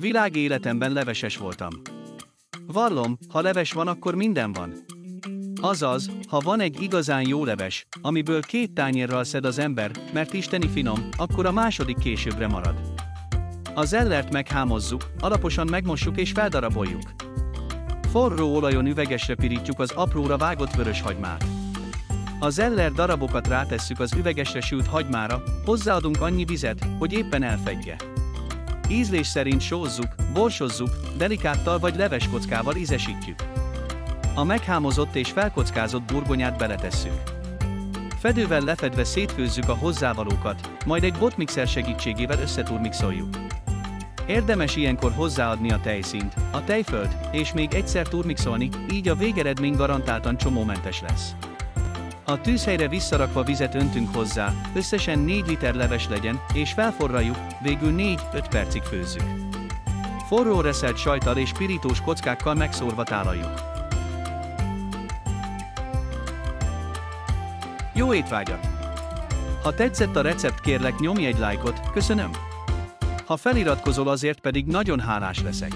Világ életemben leveses voltam. Vallom, ha leves van, akkor minden van. Azaz, ha van egy igazán jó leves, amiből 2 tányérral szed az ember, mert isteni finom, akkor a második későbbre marad. A zellert meghámozzuk, alaposan megmossuk és feldaraboljuk. Forró olajon üvegesre pirítjuk az apróra vágott vöröshagymát. A zeller darabokat rátesszük az üvegesre sült hagymára, hozzáadunk annyi vizet, hogy éppen elfedje. Ízlés szerint sózzuk, borsozzuk, delikáttal vagy leveskockával ízesítjük. A meghámozott és felkockázott burgonyát beletesszük. Fedővel lefedve szétfőzzük a hozzávalókat, majd egy botmixer segítségével összeturmixoljuk. Érdemes ilyenkor hozzáadni a tejszínt, a tejfölt, és még egyszer turmixolni, így a végeredmény garantáltan csomómentes lesz. A tűzhelyre visszarakva vizet öntünk hozzá, összesen 4 liter leves legyen, és felforraljuk, végül 4-5 percig főzzük. Forró reszelt sajttal és pirítós kockákkal megszórva tálaljuk. Jó étvágyat! Ha tetszett a recept, kérlek nyomj egy lájkot, köszönöm! Ha feliratkozol, azért pedig nagyon hálás leszek.